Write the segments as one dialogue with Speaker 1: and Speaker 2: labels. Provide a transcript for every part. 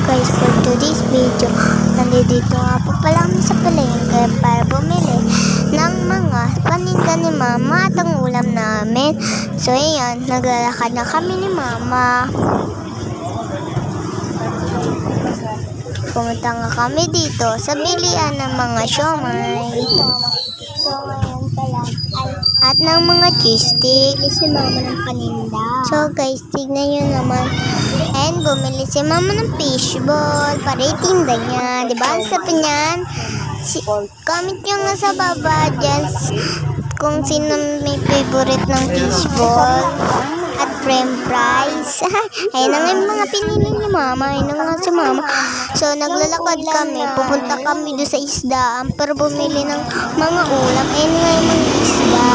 Speaker 1: guys, for today's video, nandito nga po pala kami sa palengke para bumili ng mga paninda ni mama at ang ulam namin. So ayan, naglalakad na kami ni mama. Pumunta nga kami dito sa bilian ng mga siomay. So ayan pala, at ng mga cheese stick. Si mama ng paninda. So guys, tignan nyo naman. And bumili si mama ng fishball para itinda niya. Diba? Ang sabi niyan. Comment nyo nga sa baba dyan kung sino may favorite ng fishball at french fries. Ayun na nga yung mga pinili ni mama. Ayun na nga si mama. So naglalakad kami. Pupunta kami doon sa isdaan para bumili ng mga ulam. Ayun nga yung mga isda.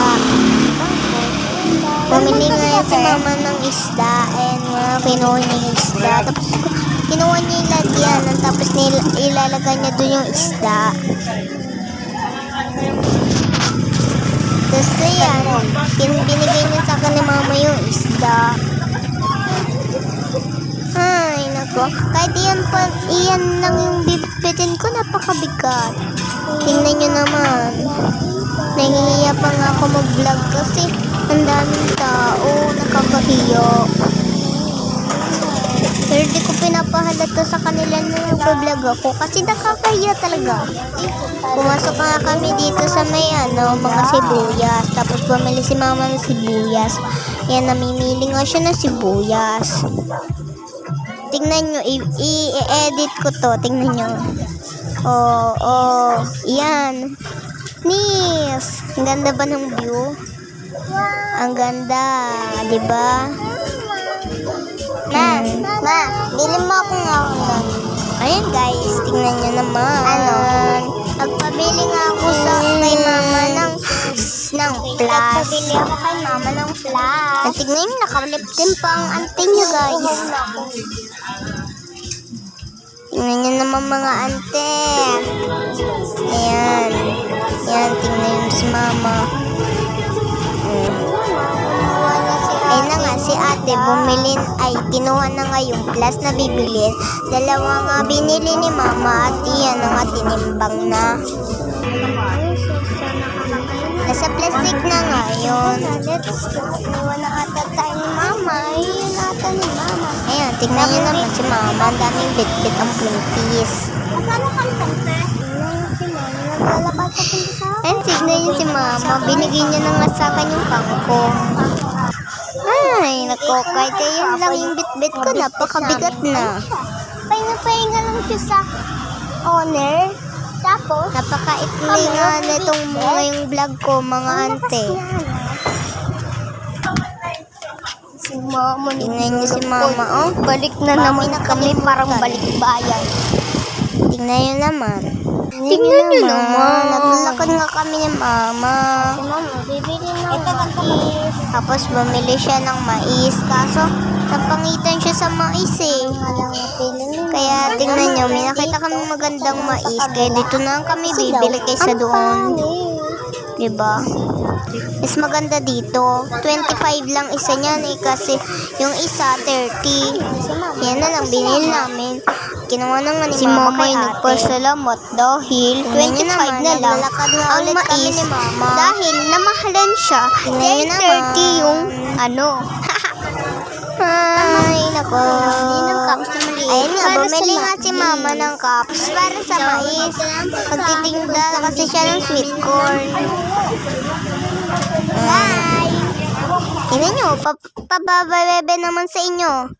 Speaker 1: Bumili nga si mama ng isda. Ayun nga, kinuha niya yung isda. Tapos kinuha niya yung lagyanan. Tapos ilalagay niya doon yung isda. Tapos yan, binigay niya sa akin ni mama yung isda. Ay, nako. Kahit iyan lang yung bibitin ko, napakabigat. Tingnan nyo naman. Nahihiya pa nga ako mag-vlog kasi ang daming tao, nakakahiyo. Pero di ko pinapahalata sa kanila na nag-vlog ako kasi nakakahiya talaga. Pumasok nga kami dito sa may mga sibuyas. Tapos bumili si mama ng sibuyas. Yan, namimili nga siya ng sibuyas. Tingnan nyo, i-edit ko to. Tingnan nyo. Yan. Nis! Ang ganda ba ng view? Ang ganda, diba? Ma, bili mo ako nga ako. Ayan guys, tingnan nyo naman. Nagpabili nga ako kay mama ng plus. Nagpabili ako kay mama ng plus. Tingnan nyo, nakaliptin pa ang ante nyo guys. Tingnan nyo naman mga ante. Ayan. Ayan, tingnan nyo si mama. Ayun na nga, si ate bumili, kinuha na nga yung plus na bibili. Dalawa nga binili ni mama at yan na nga tinimbang na. Nasa plastic na nga yun. Kinuha na ata tayo ni mama. Ayun ata ni mama. Ayan, tignan nyo naman si mama. Ang daming bit-bit ang pinipis. Asano kang tante? Si mama, naglalabas sa pinisa. Ayun, tignan nyo si mama. Binigyan niya na nga sa akin yung kangkong. Ay, nako, kahit yun lang yung bit-bit ko, napakabigat na. Pahinga-pahinga lang siya sa owner. Tapos, napaka-ikli nga na itong ngayong vlog ko, mga ante. Si mama, tingnan niyo si mama, oh. Balik na naman kami, parang balik bayan. Tingnan niyo naman. Tingnan niyo naman. Naglalakad nga kami ni mama. Si mama, bibili ng mais. Tapos bumili siya ng mais. Kaso, napangitan siya sa mais eh. Kaya tingnan niyo, may nakita kami magandang mais. Kaya dito na kami bibili kaysa doon. Diba? Mas maganda dito. 25 lang isa niyan eh. Kasi yung isa, 30. Yan na lang binili namin. Kinuha na nga ni mama kay ate. Nagpasalamat dahil 25 na lang ang mais dahil namahalan siya. 30 yung Ay, nako. Ayun nga, bumili nga si mama ng cups para sa mais. Magtitingda kasi siya ng sweet corn. Bye! Tingnan nyo, pababebe naman sa inyo.